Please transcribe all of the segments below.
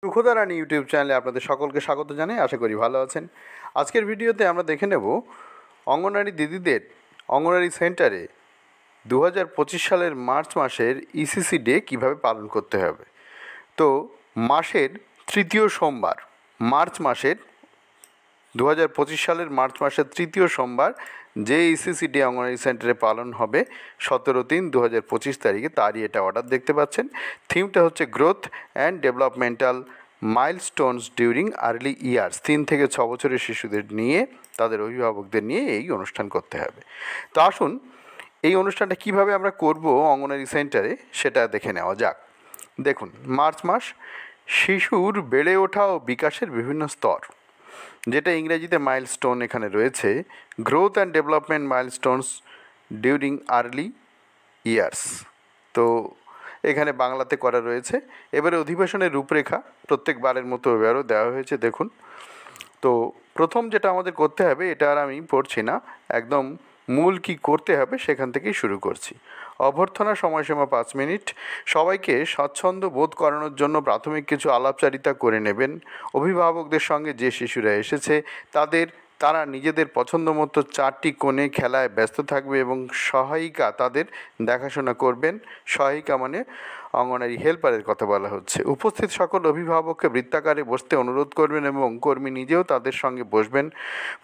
সুখদা রানী YouTube চ্যানেলে আপনাদের সকলকে স্বাগত জানাই। আশা করি ভালো আছেন। আজকের ভিডিওতে আমরা দেখে নেব অঙ্গনওয়াড়ি দিদিদের অঙ্গনওয়াড়ি সেন্টারে 2025 সালের মার্চ মাসের ইসিসি ডে কীভাবে পালন করতে হবে। তো মাসের তৃতীয় সোমবার, মার্চ মাসের 2025 সালের মার্চ মাসের তৃতীয় সোমবার যে ইসিসি ডে অঙ্গনওয়াড়ি সেন্টারে পালন হবে 17/3/2025 তারিখে, তারই এটা অর্ডার দেখতে পাচ্ছেন। থিমটা হচ্ছে growth and developmental milestones during early years. 3 থেকে 6 বছরের শিশুদের নিয়ে, তাদের অভিভাবকদের নিয়ে এই অনুষ্ঠান করতে হবে। তো আসুন এই অনুষ্ঠানটা কিভাবে আমরা করব অঙ্গনওয়াড়ি সেন্টারে সেটা দেখে নেওয়া যাক। দেখুন, মার্চ মাস শিশুর বেড়ে ওঠা ও বিকাশের বিভিন্ন স্তর, যেটা ইংরেজিতে মাইলস্টোন এখানে রয়েছে, growth and development milestones during early years. তো এখানে বাংলাতে করা রয়েছে। এবারে অধিবেশনের রূপরেখা প্রত্যেকবারের মতো এবারও দেওয়া হয়েছে। দেখুন, তো প্রথম যেটা আমাদের করতে হবে, এটা আর আমি পড়ছি না, একদম মূল কি করতে হবে সেখান থেকেই শুরু করছি। অভ্যর্থনা সময়সীমা 5 মিনিট। সবাইকে স্বচ্ছন্দ বোধ করানোর জন্য প্রাথমিক কিছু আলাপচারিতা করে নেবেন। অভিভাবকদের সঙ্গে যে শিশুরা এসেছে তারা নিজেদের পছন্দ মতো 4টি কোণে খেলায় ব্যস্ত থাকবে এবং সহায়িকা তাদের দেখাশোনা করবেন। সহায়িকা মানে অঙ্গনওয়াড়ি হেল্পারের কথা বলা হচ্ছে। উপস্থিত সকল অভিভাবককে বৃত্তাকারে বসতে অনুরোধ করবেন এবং কর্মী নিজেও তাদের সঙ্গে বসবেন।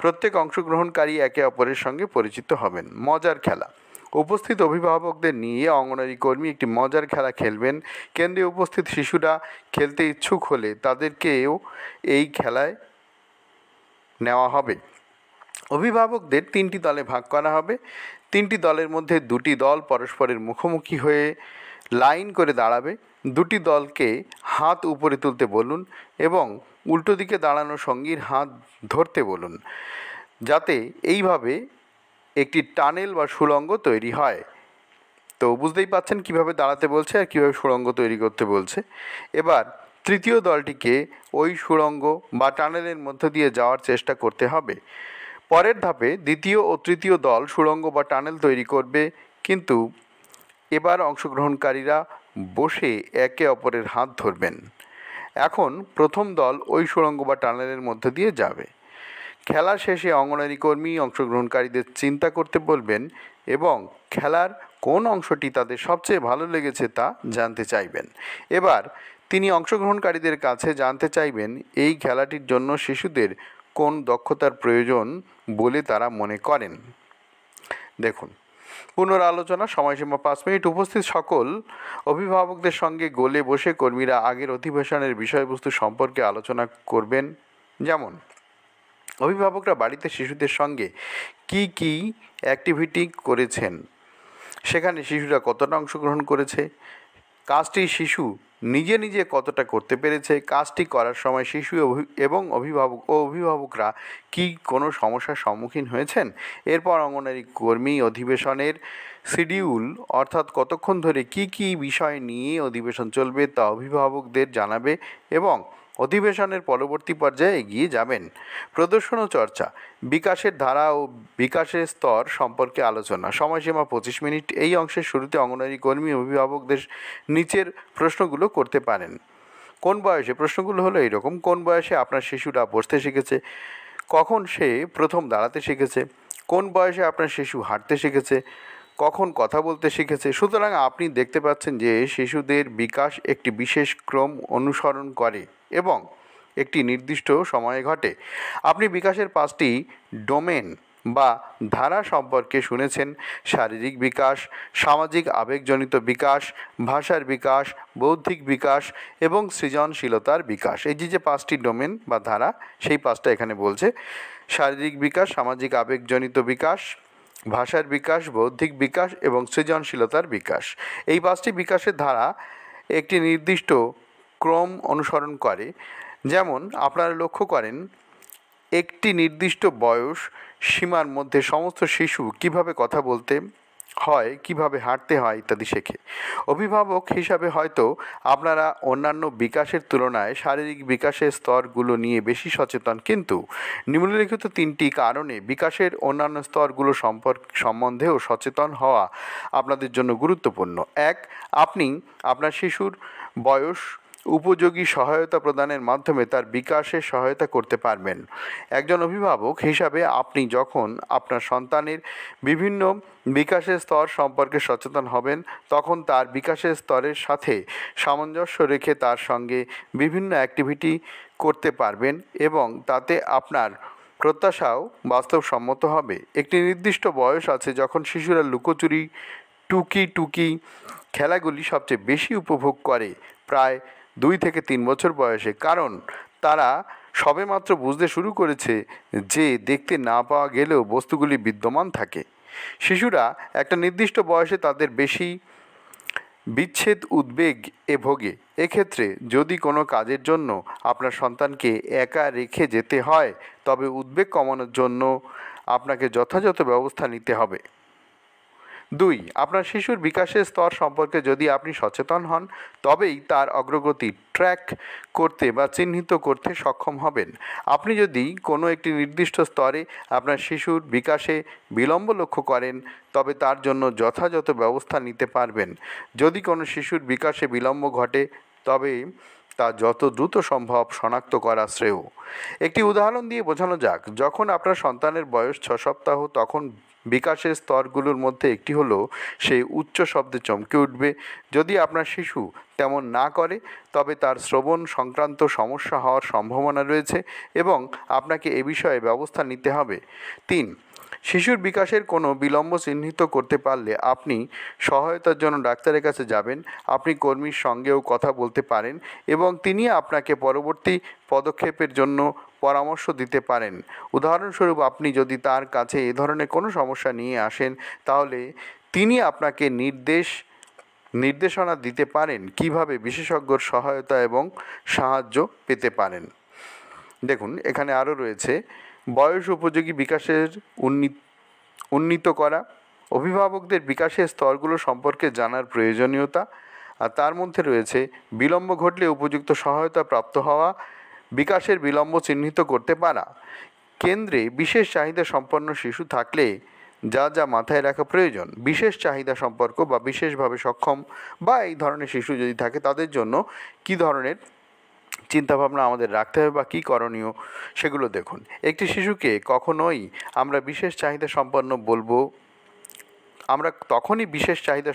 প্রত্যেক অংশগ্রহণকারী একে অপরের সঙ্গে পরিচিত হবেন। মজার খেলা। উপস্থিত অভিভাবকদের নিয়ে অঙ্গনওয়াড়ি কর্মী একটি মজার খেলা খেলবেন। কেন্দ্রে উপস্থিত শিশুরা খেলতে ইচ্ছুক হলে তাদেরকেও এই খেলায় নেওয়া হবে। অভিভাবকদের 3টি দলে ভাগ করা হবে। 3টি দলের মধ্যে 2টি দল পরস্পরের মুখোমুখি হয়ে লাইন করে দাঁড়াবে। 2টি দলকে হাত উপরে তুলতে বলুন এবং উল্টো দিকে দাঁড়ানো সঙ্গীর হাত ধরতে বলুন, যাতে এইভাবে একটি টানেল বা সুড়ঙ্গ তৈরি হয়। তো বুঝতেই পাচ্ছেন কিভাবে দাঁড়াতে বলছে আর কীভাবে সুড়ঙ্গ তৈরি করতে বলছে। এবার তৃতীয় দলটিকে ওই সুড়ঙ্গ বা টানেলের মধ্য দিয়ে যাওয়ার চেষ্টা করতে হবে। পরের ধাপে দ্বিতীয় ও তৃতীয় দল সুড়ঙ্গ বা টানেল তৈরি করবে, কিন্তু এবার অংশগ্রহণকারীরা বসে একে অপরের হাত ধরবেন। এখন প্রথম দল ওই সুড়ঙ্গ বা টানেলের মধ্য দিয়ে যাবে। খেলা শেষে অঙ্গনওয়াড়ি কর্মী অংশগ্রহণকারীদের চিন্তা করতে বলবেন এবং খেলার কোন অংশটি তাদের সবচেয়ে ভালো লেগেছে তা জানতে চাইবেন। এবার তিনি অংশগ্রহণকারীদের কাছে জানতে চাইবেন এই খেলাটির জন্য শিশুদের কোন দক্ষতার প্রয়োজন বলে তারা মনে করেন। দেখুন, পুনরালোচনা সময়সীমা 5 মিনিট। উপস্থিত সকল অভিভাবকদের সঙ্গে গোলে বসে কর্মীরা আগের অধিবেশনের বিষয়বস্তু সম্পর্কে আলোচনা করবেন। যেমন, অভিভাবকরা বাড়িতে শিশুদের সঙ্গে কি কি অ্যাক্টিভিটি করেছেন, সেখানে শিশুরা কতটা অংশগ্রহণ করেছে, কাজটি শিশু নিজে নিজে কতটা করতে পেরেছে, কাজটি করার সময় শিশু এবং অভিভাবকরা কি কোনো সমস্যার সম্মুখীন হয়েছেন। এরপর অঙ্গনওয়াড়ি কর্মী অধিবেশনের শিডিউল, অর্থাৎ কতক্ষণ ধরে কি কি বিষয় নিয়ে অধিবেশন চলবে তা অভিভাবকদের জানাবে এবং অধিবেশনের পরবর্তী পর্যায়ে এগিয়ে যাবেন। প্রদর্শন ও চর্চা। বিকাশের ধারা ও বিকাশের স্তর সম্পর্কে আলোচনা। সময়সীমা 25 মিনিট। এই অংশের শুরুতে অঙ্গনওয়াড়ি কর্মী অভিভাবকদের নিচের প্রশ্নগুলো করতে পারেন। কোন বয়সে? প্রশ্নগুলো হলো এইরকম: কোন বয়সে আপনার শিশুরা বসতে শিখেছে? কখন সে প্রথম দাঁড়াতে শিখেছে? কোন বয়সে আপনার শিশু হাঁটতে শিখেছে? কখন কথা বলতে শিখেছে? সুতরাং আপনি দেখতে পাচ্ছেন যে শিশুদের বিকাশ একটি বিশেষ ক্রম অনুসরণ করে এবং একটি নির্দিষ্ট সময়ে ঘটে। আপনি বিকাশের 5টি ডোমেন বা ধারা সম্পর্কে শুনেছেন: শারীরিক বিকাশ, সামাজিক আবেগজনিত বিকাশ, ভাষার বিকাশ, বৌদ্ধিক বিকাশ এবং সৃজনশীলতার বিকাশ। এই যে 5টি ডোমেন বা ধারা, সেই 5টা এখানে বলছে: শারীরিক বিকাশ, সামাজিক আবেগজনিত বিকাশ, ভাষার বিকাশ, বৌদ্ধিক বিকাশ এবং সৃজনশীলতার বিকাশ। এই 5টি বিকাশের ধারা একটি নির্দিষ্ট ক্রম অনুসরণ করে। যেমন, আপনারা লক্ষ্য করেন একটি নির্দিষ্ট বয়স সীমার মধ্যে সমস্ত শিশু কিভাবে কথা বলতে হয়, কিভাবে হাঁটতে হয় ইত্যাদি শেখে। অভিভাবক হিসাবে হয়তো আপনারা অন্যান্য বিকাশের তুলনায় শারীরিক বিকাশের স্তরগুলো নিয়ে বেশি সচেতন, কিন্তু নিম্নলিখিত 3টি কারণে বিকাশের অন্যান্য স্তরগুলো সম্বন্ধেও সচেতন হওয়া আপনাদের জন্য গুরুত্বপূর্ণ। 1. আপনি আপনার শিশুর বয়স উপযোগী সহায়তা প্রদানের মাধ্যমে তার বিকাশে সহায়তা করতে পারবেন। একজন অভিভাবক হিসাবে আপনি যখন আপনার সন্তানের বিভিন্ন বিকাশের স্তর সম্পর্কে সচেতন হবেন, তখন তার বিকাশের স্তরের সাথে সামঞ্জস্য রেখে তার সঙ্গে বিভিন্ন অ্যাক্টিভিটি করতে পারবেন এবং তাতে আপনার প্রত্যাশাও বাস্তবসম্মত হবে। একটি নির্দিষ্ট বয়স আছে যখন শিশুরা লুকোচুরি, টুকি খেলাগুলি সবচেয়ে বেশি উপভোগ করে, প্রায় 2 থেকে 3 বছর বয়সে, কারণ তারা সবেমাত্র বুঝতে শুরু করেছে যে দেখতে না পাওয়া গেলেও বস্তুগুলি বিদ্যমান থাকে। শিশুরা একটা নির্দিষ্ট বয়সে তাদের বেশি বিচ্ছেদ উদ্বেগ ভোগে। এক্ষেত্রে যদি কোনো কাজের জন্য আপনার সন্তানকে একা রেখে যেতে হয়, তবে উদ্বেগ কমানোর জন্য আপনাকে যথাযথ ব্যবস্থা নিতে হবে। 2. আপনার শিশুর বিকাশের স্তর সম্পর্কে যদি আপনি সচেতন হন, তবেই তার অগ্রগতি ট্র্যাক করতে বা চিহ্নিত করতে সক্ষম হবেন। আপনি যদি কোনো একটি নির্দিষ্ট স্তরে আপনার শিশুর বিকাশে বিলম্ব লক্ষ্য করেন, তবে তার জন্য যথাযথ ব্যবস্থা নিতে পারবেন। যদি কোনো শিশুর বিকাশে বিলম্ব ঘটে, তবে তা যত দ্রুত সম্ভব শনাক্ত করা শ্রেয়। একটি উদাহরণ দিয়ে বোঝানো যাক, যখন আপনার সন্তানের বয়স 6 সপ্তাহ, তখন বিকাশের স্তরগুলোর মধ্যে একটি হলো সে উচ্চ শব্দে চমকে উঠবে। যদি আপনার শিশু তেমন না করে, তবে তার শ্রবণ সংক্রান্ত সমস্যা হওয়ার সম্ভাবনা রয়েছে এবং আপনাকে এ বিষয়ে ব্যবস্থা নিতে হবে। 3. শিশুর বিকাশের কোনো বিলম্ব চিহ্নিত করতে পারলে আপনি সহায়তার জন্য ডাক্তারের কাছে যাবেন। আপনি কর্মীর সঙ্গেও কথা বলতে পারেন এবং তিনি আপনাকে পরবর্তী পদক্ষেপের জন্য পরামর্শ দিতে পারেন। উদাহরণস্বরূপ, আপনি যদি তার কাছে এ ধরনের কোনো সমস্যা নিয়ে আসেন, তাহলে তিনি আপনাকে নির্দেশনা দিতে পারেন কিভাবে বিশেষজ্ঞর সহায়তা এবং সাহায্য পেতে পারেন। দেখুন, এখানে আরও রয়েছে বয়স উপযোগী বিকাশের উন্নীত করা, অভিভাবকদের বিকাশের স্তরগুলো সম্পর্কে জানার প্রয়োজনীয়তা, আর তার মধ্যে রয়েছে বিলম্ব ঘটলে উপযুক্ত সহায়তা প্রাপ্ত হওয়া, বিকাশের বিলম্ব চিহ্নিত করতে পারা। কেন্দ্রে বিশেষ চাহিদা সম্পন্ন শিশু থাকলে যা মাথায় রাখা প্রয়োজন। বিশেষ চাহিদা সম্পর্ক বা বিশেষভাবে সক্ষম বা এই ধরনের শিশু যদি থাকে, তাদের জন্য কী ধরনের চিন্তাভাবনা আমাদের রাখতে হবে বা কী করণীয়, সেগুলো দেখুন। একটি শিশুকে কখনোই আমরা বিশেষ চাহিদা সম্পন্ন বলবো, আমরা তখনই বিশেষ চাহিদা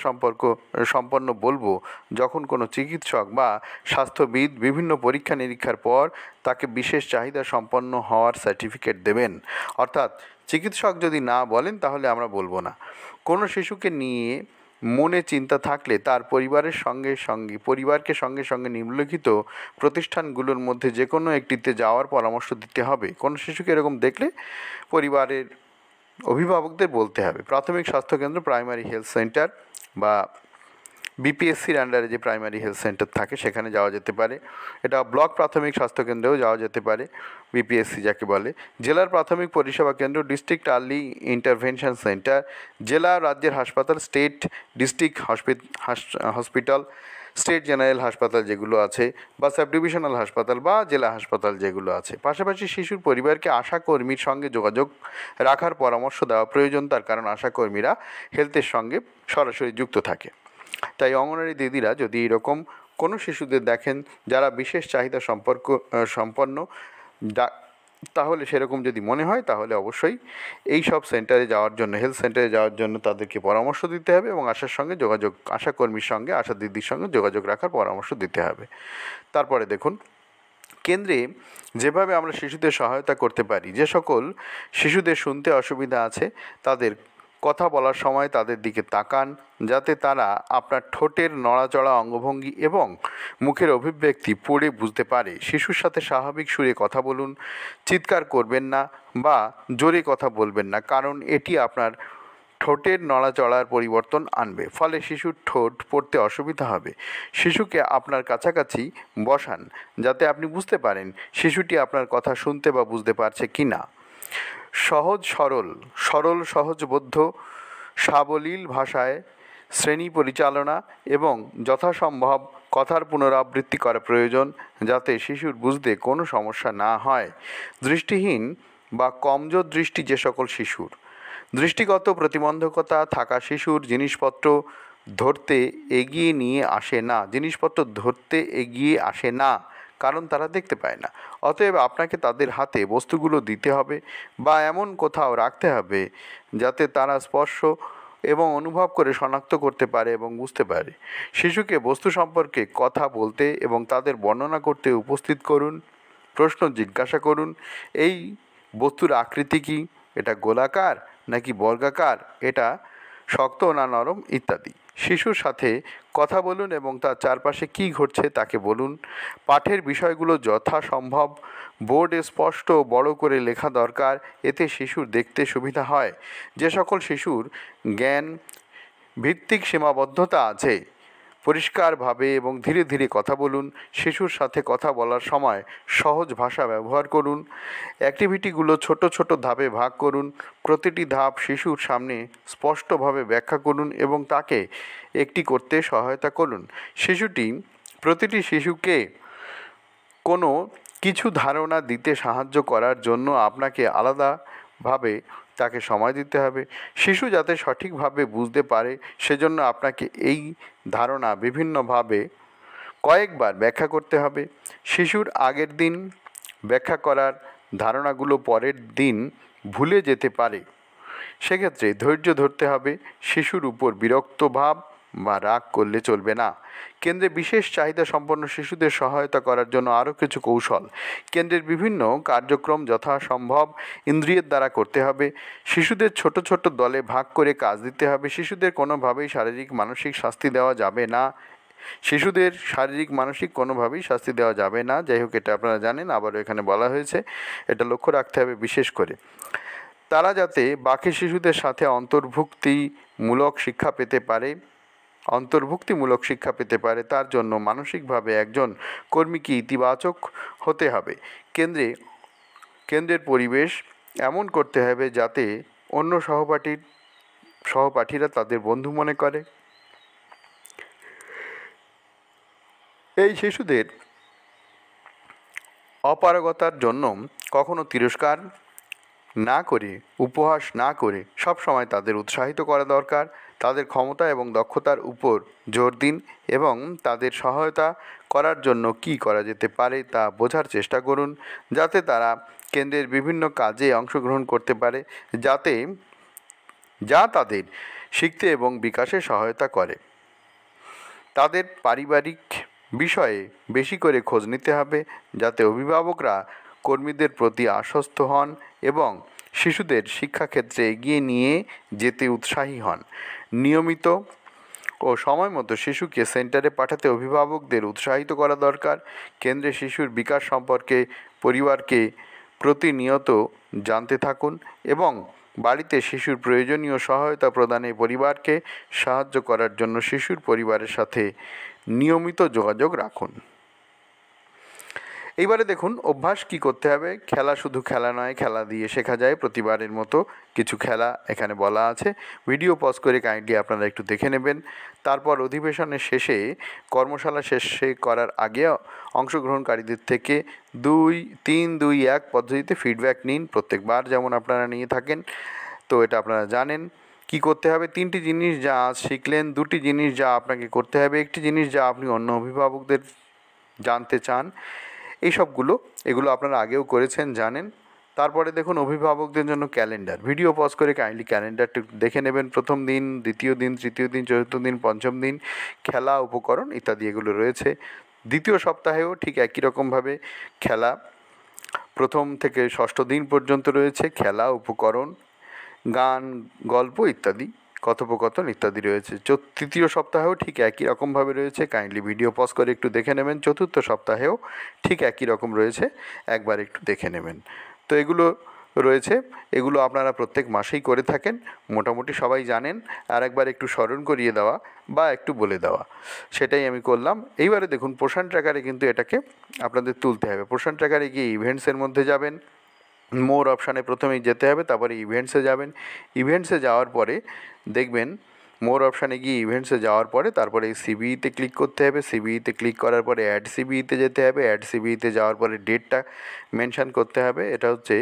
সম্পন্ন বলবো যখন কোনো চিকিৎসক বা স্বাস্থ্যবিদ বিভিন্ন পরীক্ষা নিরীক্ষার পর তাকে বিশেষ চাহিদা সম্পন্ন হওয়ার সার্টিফিকেট দেবেন। অর্থাৎ চিকিৎসক যদি না বলেন, তাহলে আমরা বলবো না। কোনো শিশুকে নিয়ে মনে চিন্তা থাকলে তার পরিবারকে সঙ্গে সঙ্গে নিম্নলিখিত প্রতিষ্ঠানগুলোর মধ্যে যে কোনো একটিতে যাওয়ার পরামর্শ দিতে হবে। কোনো শিশুকে এরকম দেখলে পরিবারের অভিভাবকদের বলতে হবে। প্রাথমিক স্বাস্থ্যকেন্দ্র, প্রাইমারি হেলথ সেন্টার বা বিপিএসসির আন্ডারে যে প্রাইমারি হেলথ সেন্টার থাকে, সেখানে যাওয়া যেতে পারে। এটা ব্লক প্রাথমিক স্বাস্থ্যকেন্দ্রেও যাওয়া যেতে পারে, বিপিএসসি যাকে বলে। জেলার প্রাথমিক পরিষেবা কেন্দ্র, ডিস্ট্রিক্ট আর্লি ইন্টারভেনশন সেন্টার, জেলা রাজ্যের হাসপাতাল, state district hospital, state general হাসপাতাল যেগুলো আছে, বা সাব ডিভিশনাল হাসপাতাল বা জেলা হাসপাতাল যেগুলো আছে। পাশাপাশি শিশুর পরিবারকে আশাকর্মীর সঙ্গে যোগাযোগ রাখার পরামর্শ দেওয়া প্রয়োজন, তার কারণ আশাকর্মীরা হেলথের সঙ্গে সরাসরি যুক্ত থাকে। তাই অঙ্গনওয়াড়ি দিদিরা যদি এরকম কোনো শিশুদের দেখেন যারা বিশেষ চাহিদা সম্পন্ন, তাহলে সেরকম যদি মনে হয়, তাহলে অবশ্যই এই সব সেন্টারে যাওয়ার জন্য, হেলথ সেন্টারে যাওয়ার জন্য তাদেরকে পরামর্শ দিতে হবে এবং আশাকর্মীর সঙ্গে, আশা দিদির সঙ্গে যোগাযোগ রাখার পরামর্শ দিতে হবে। তারপরে দেখুন, কেন্দ্রে যেভাবে আমরা শিশুদের সহায়তা করতে পারি, যে সকল শিশুদের শুনতে অসুবিধা আছে, তাদের কথা বলার সময় তাদের দিকে তাকান, যাতে তারা আপনার ঠোঁটের নড়াচড়া, অঙ্গভঙ্গি এবং মুখের অভিব্যক্তি পড়ে বুঝতে পারে। শিশুর সাথে স্বাভাবিক সুরে কথা বলুন, চিৎকার করবেন না বা জোরে কথা বলবেন না, কারণ এটি আপনার ঠোঁটের নড়াচড়ার পরিবর্তন আনবে, ফলে শিশুর ঠোঁট পড়তে অসুবিধা হবে। শিশুকে আপনার কাছাকাছি বসান, যাতে আপনি বুঝতে পারেন শিশুটি আপনার কথা শুনতে বা বুঝতে পারছে কি না। সহজবোধ্য, সাবলীল ভাষায় শ্রেণী পরিচালনা এবং যথাসম্ভব কথার পুনরাবৃত্তি করা প্রয়োজন, যাতে শিশুর বুঝতে কোনো সমস্যা না হয়। দৃষ্টিহীন বা কমজোর দৃষ্টি যে সকল শিশুর, দৃষ্টিগত প্রতিবন্ধকতা থাকা শিশুর জিনিসপত্র ধরতে এগিয়ে নিয়ে আসে না, জিনিসপত্র ধরতে এগিয়ে আসে না, কারণ তারা দেখতে পায় না। অতএব আপনাকে তাদের হাতে বস্তুগুলো দিতে হবে বা এমন কোথাও রাখতে হবে যাতে তারা স্পর্শ এবং অনুভব করে শনাক্ত করতে পারে এবং বুঝতে পারে। শিশুকে বস্তু সম্পর্কে কথা বলতে এবং তাদের বর্ণনা করতে উপস্থিত করুন। প্রশ্ন জিজ্ঞাসা করুন, এই বস্তুর আকৃতি কী, এটা গোলাকার নাকি বর্গাকার, এটা শক্ত না নরম, ইত্যাদি। শিশুর সাথে কথা বলুন এবং তার চারপাশে কী ঘটছে তাকে বলুন। পাঠের বিষয়গুলো যথাসম্ভব বোর্ডে স্পষ্ট বড় করে লেখা দরকার, এতে শিশুর দেখতে সুবিধা হয়। যে সকল শিশুর জ্ঞান ভিত্তিক সীমাবদ্ধতা আছে, পরিষ্কারভাবে এবং ধীরে ধীরে কথা বলুন। শিশুর সাথে কথা বলার সময় সহজ ভাষা ব্যবহার করুন। অ্যাক্টিভিটিগুলো ছোট ছোট ধাপে ভাগ করুন। প্রতিটি ধাপ শিশুর সামনে স্পষ্টভাবে ব্যাখ্যা করুন এবং তাকে একটি করতে সহায়তা করুন। প্রতিটি শিশুকে কোনো কিছু ধারণা দিতে সাহায্য করার জন্য আপনাকে আলাদাভাবে তাকে সময় দিতে হবে। শিশু যাতে সঠিকভাবে বুঝতে পারে সেজন্য আপনাকে এই ধারণা বিভিন্নভাবে কয়েকবার ব্যাখ্যা করতে হবে। শিশুর আগের দিন ব্যাখ্যা করার ধারণাগুলো পরের দিন ভুলে যেতে পারে, সেক্ষেত্রে ধৈর্য ধরতে হবে। শিশুর উপর বিরক্ত ভাব বা রাগ করলে চলবে না। কেন্দ্রে বিশেষ চাহিদা সম্পন্ন শিশুদের সহায়তা করার জন্য আরও কিছু কৌশল। কেন্দ্রের বিভিন্ন কার্যক্রম যথাসম্ভব ইন্দ্রিয়ের দ্বারা করতে হবে। শিশুদের ছোট ছোট দলে ভাগ করে কাজ দিতে হবে। শিশুদের কোনোভাবেই শারীরিক মানসিক শাস্তি দেওয়া যাবে না। কোনোভাবেই শাস্তি দেওয়া যাবে না। যাই হোক, এটা আপনারা জানেন, আবারও এখানে বলা হয়েছে, এটা লক্ষ্য রাখতে হবে বিশেষ করে। তারা যাতে বাকি শিশুদের সাথে অন্তর্ভুক্তিমূলক শিক্ষা পেতে পারে তার জন্য মানসিকভাবে একজন কর্মীকে ইতিবাচক হতে হবে। কেন্দ্রের পরিবেশ এমন করতে হবে যাতে অন্য সহপাঠীরা তাদের বন্ধু মনে করে। এই শিশুদের অপারগতার জন্য কখনো তিরস্কার না করে, উপহাস না করে সবসময় তাদের উৎসাহিত করা দরকার। তাদের ক্ষমতা এবং দক্ষতার উপর জোর দিন এবং তাদের সহায়তা করার জন্য কী করা যেতে পারে তা বোঝার চেষ্টা করুন, যাতে তারা কেন্দ্রের বিভিন্ন কাজে অংশগ্রহণ করতে পারে, যা তাদের শিখতে এবং বিকাশে সহায়তা করে। তাদের পারিবারিক বিষয়ে বেশি করে খোঁজ নিতে হবে, যাতে অভিভাবকরা কর্মীদের প্রতি আশ্বস্ত হন এবং শিশুদের শিক্ষাক্ষেত্রে এগিয়ে নিয়ে যেতে উৎসাহী হন। নিয়মিত ও সময়মতো শিশুকে সেন্টারে পাঠাতে অভিভাবকদের উৎসাহিত করা দরকার। কেন্দ্রে শিশুর বিকাশ সম্পর্কে পরিবারকে প্রতিনিয়ত জানতে থাকুন এবং বাড়িতে শিশুর প্রয়োজনীয় সহায়তা প্রদানে পরিবারকে সাহায্য করার জন্য শিশুর পরিবারের সাথে নিয়মিত যোগাযোগ রাখুন। এইবারে দেখুন অভ্যাস কি করতে হবে। খেলা শুধু খেলা নয়, খেলা দিয়ে শেখা যায়। প্রতিবারের মতো কিছু খেলা এখানে বলা আছে। ভিডিও পজ করে কাইন্ডলি আপনারা একটু দেখে নেবেন। তারপর অধিবেশনের শেষে, কর্মশালা শেষে করার আগে অংশগ্রহণকারীদের থেকে 2-3-2-1 পদ্ধতিতে ফিডব্যাক নিন, প্রত্যেকবার যেমন আপনারা নিয়ে থাকেন। তো এটা আপনারা জানেন কি করতে হবে। 3টি জিনিস যা আজ শিখলেন, 2টি জিনিস যা আপনাকে করতে হবে, 1টি জিনিস যা আপনি অন্য অভিভাবকদের জানতে চান। এগুলো আপনারা আগেও করেছেন, জানেন। তারপরে দেখুন অভিভাবকদের জন্য ক্যালেন্ডার। ভিডিও পজ করে কাইন্ডলি ক্যালেন্ডারটি দেখে নেবেন। প্রথম দিন, দ্বিতীয় দিন, তৃতীয় দিন, চতুর্থ দিন, পঞ্চম দিন, খেলা, উপকরণ ইত্যাদি এগুলো রয়েছে। দ্বিতীয় সপ্তাহেও ঠিক একই রকমভাবে খেলা, প্রথম থেকে ষষ্ঠ দিন পর্যন্ত রয়েছে খেলা, উপকরণ, গান, গল্প ইত্যাদি, কথোপকথন ইত্যাদি রয়েছে। তৃতীয় সপ্তাহেও ঠিক একই রকমভাবে রয়েছে, কাইন্ডলি ভিডিও পজ করে একটু দেখে নেবেন। চতুর্থ সপ্তাহেও ঠিক একই রকম রয়েছে, একবার একটু দেখে নেবেন। তো এগুলো আপনারা প্রত্যেক মাসেই করে থাকেন, মোটামুটি সবাই জানেন। আর একবার একটু স্মরণ করিয়ে দেওয়া বা একটু বলে দেওয়া, সেটাই আমি করলাম। এইবারে দেখুন পোষণ ট্র্যাকারে কিন্তু এটাকে আপনাদের তুলতে হবে। পোষণ ট্র্যাকারে গিয়ে ইভেন্টসের মধ্যে যাবেন, মোর অপশানে প্রথমেই যেতে হবে, তারপরে ইভেন্টসে যাবেন। ইভেন্টসে যাওয়ার পরে দেখবেন মোর অপশানে গিয়ে ইভেন্টসে যাওয়ার পরে তারপরে সিবিইতে ক্লিক করতে হবে। সিবিইতে ক্লিক করার পরে অ্যাড সিবিইতে যেতে হবে। অ্যাড সিবিইতে যাওয়ার পরে ডেটটা মেনশান করতে হবে। এটা হচ্ছে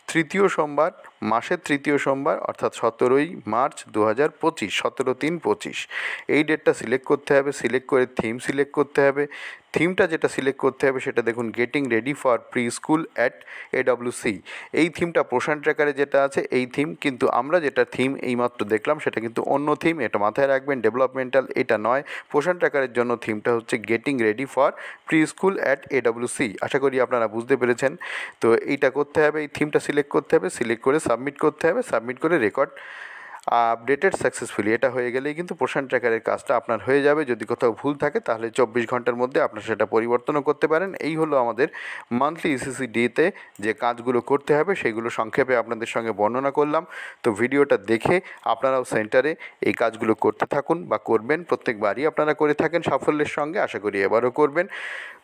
তৃতীয় সোমবার মাসের তৃতীয় সোমবার অর্থাৎ 17ই মার্চ 2025, 17/3/25 এই ডেটটা সিলেক্ট করতে হবে। সিলেক্ট করে থিম সিলেক্ট করতে হবে। থিমটা যেটা সিলেক্ট করতে হবে সেটা দেখুন, getting ready for pre school at AWC। এই থিমটা পোষণ ট্র্যাকারে যেটা আছে এই থিম, কিন্তু আমরা যেটা থিম এইমাত্র দেখলাম সেটা কিন্তু অন্য থিম, এটা মাথায় রাখবেন। ডেভেলপমেন্টাল এটা নয়, পোষণ ট্র্যাকারের জন্য থিমটা হচ্ছে getting ready for pre school at AWC। আশা করি আপনারা বুঝতে পেরেছেন। তো এইটা করতে হবে, এই থিমটা সিলেক্ট করতে হবে, সিলেক্ট করে সাবমিট করতে হবে, সাবমিট করে রেকর্ড আপডেটেড সাকসেসফুলি, এটা হয়ে গেলেই কিন্তু পোষণ ট্র্যাকারের কাজটা আপনার হয়ে যাবে। যদি কোথাও ভুল থাকে তাহলে 24 ঘন্টার মধ্যে আপনার সেটা পরিবর্তনও করতে পারেন। এই হলো আমাদের মান্থলি ECC-Dতে যে কাজগুলো করতে হবে সেগুলো সংক্ষেপে আপনাদের সঙ্গে বর্ণনা করলাম। তো ভিডিওটা দেখে আপনারাও সেন্টারে এই কাজগুলো করতে থাকুন বা করবেন, প্রত্যেকবারই আপনারা করে থাকেন সাফল্যের সঙ্গে, আশা করি এবারও করবেন।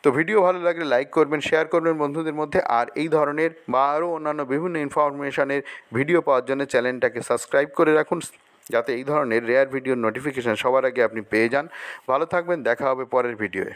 তো ভিডিও ভালো লাগলে লাইক করবেন, শেয়ার করবেন বন্ধুদের মধ্যে। আর এই ধরনের বা আরও অন্যান্য বিভিন্ন ইনফরমেশনের ভিডিও পাওয়ার জন্য চ্যানেলটাকে সাবস্ক্রাইব করে রাখুন, যাতে এই ধরনের রেয়ার ভিডিওর নোটিফিকেশান সবার আগে আপনি পেয়ে যান। ভালো থাকবেন, দেখা হবে পরের ভিডিওয়ে।